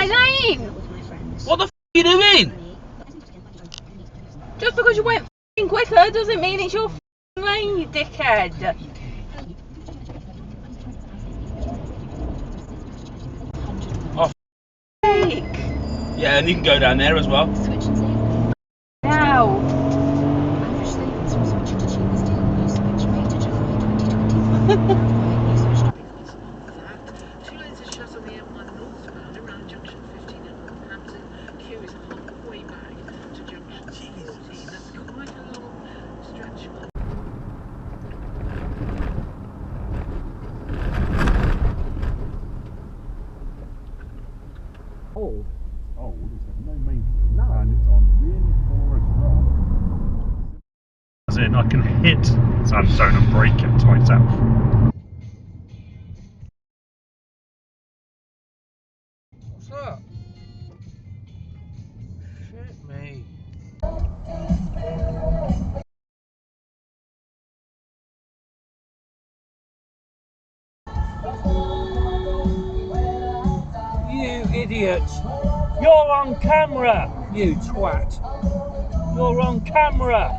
my lane! What the f*** are you doing? Just because you went f***ing quicker doesn't mean it's your f***ing lane, you dickhead. Oh, Fake. yeah, and you can go down there as well. Now. Old, it's got no maintenance, and it's on really porous rock. As in, I can hit sandstone and break it to myself. What's that? Shit me. You idiot! You're on camera, you twat! You're on camera!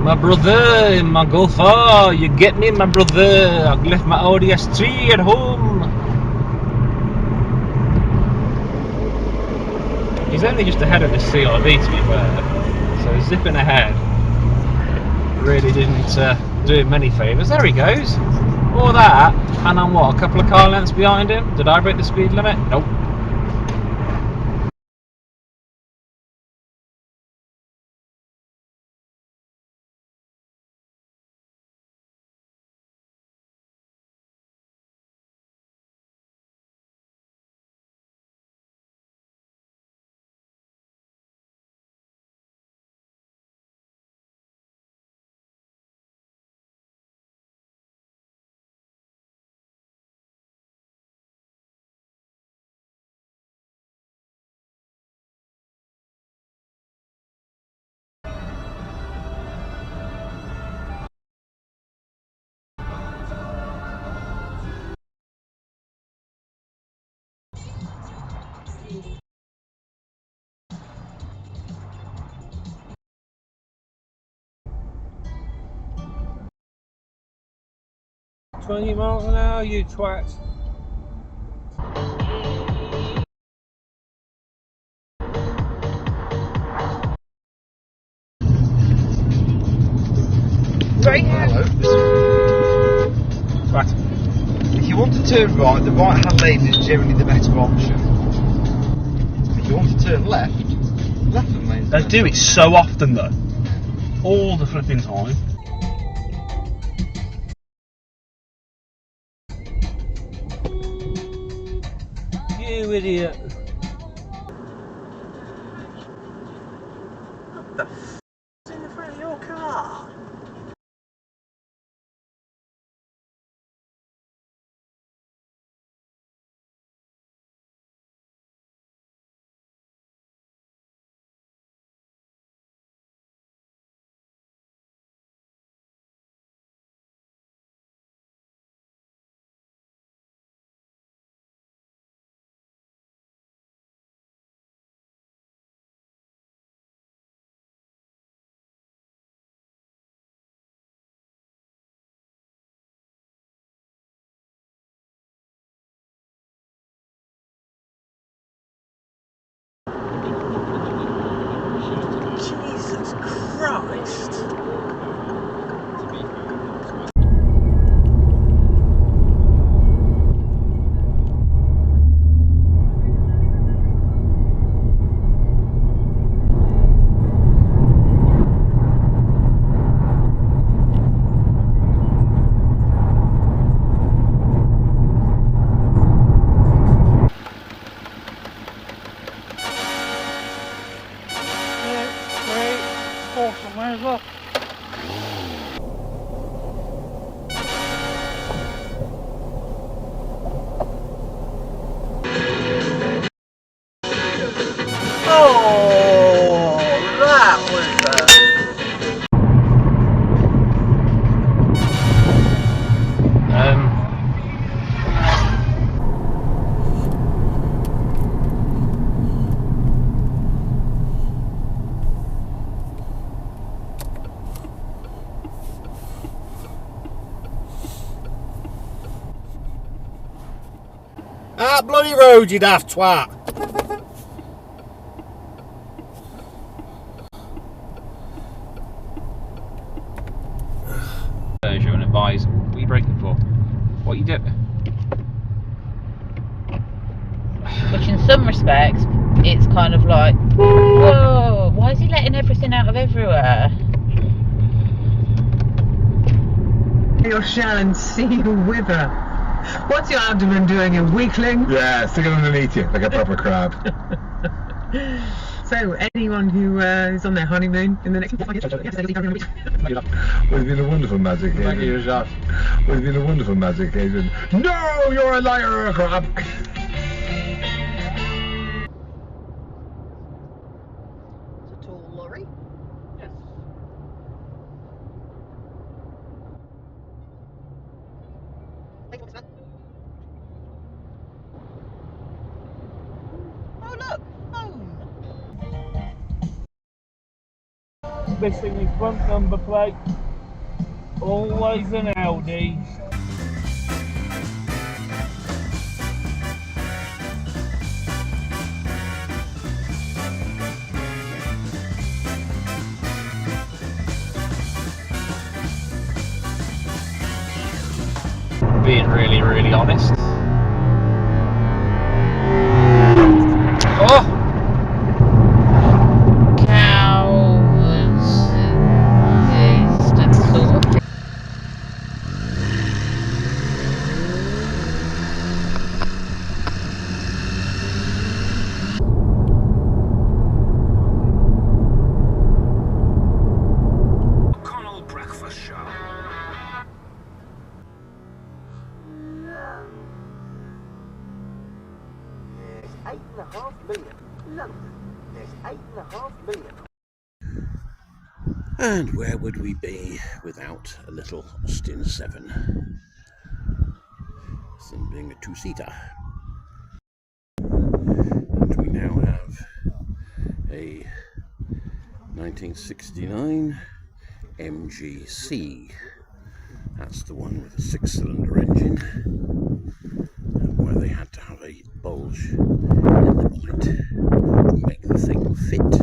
My brother in my Golf, you get me, my brother? I've left my Audi S3 at home. He's only just ahead of the CRV, to be fair, so zipping ahead really didn't do him many favours. There he goes. All that, and I'm what, a couple of car lengths behind him? Did I break the speed limit? Nope. "20 miles an hour, you twat." Right. If you want to turn right, the right hand lane is generally the better option. If you want to turn left, left hand lane. They do it so often though. All the flipping time. You idiot. What the f*** is in the front of your car? Jesus Christ! Somewhere as well. Oh, that was that bloody road, you daft twat. And advise, what are you braking for? What are you doing? Which in some respects, it's kind of like, whoa, why is he letting everything out of everywhere? Your shell and see you wither. What's your abdomen doing, you weakling? Yeah, stick it underneath you like a proper crab. So, anyone who is on their honeymoon in the next... Well, it's been a wonderful magic, Adrian. Thank you, Josh. Well, it's been a wonderful magic, Adrian. No, you're a liar or a crab. It's a tall lorry. Yes. Oh look, phone. Missing his front number plate. Always an Audi. Being really, really honest. Oh! And where would we be without a little Austin 7? This thing being a two-seater. And we now have a 1969 MGC. That's the one with a 6-cylinder engine, where they had to have a bulge in the bonnet to make the thing fit.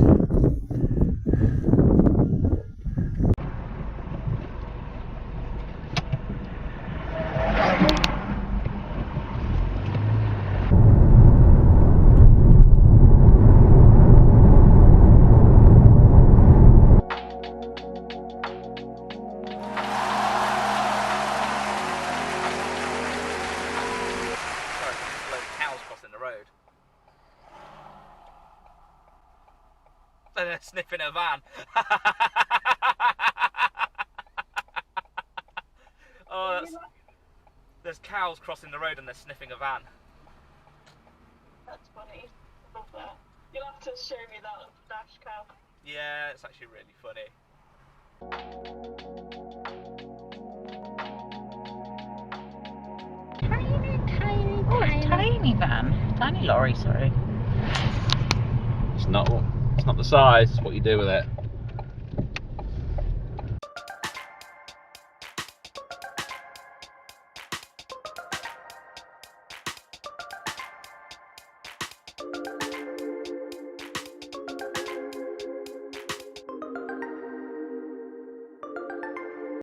And they're sniffing a van. Oh, there's cows crossing the road and they're sniffing a van. That's funny. Love that. You'll have to show me that on the dash cam. Yeah, it's actually really funny. Tiny van. Tiny lorry, sorry. It's not the size, it's what you do with it.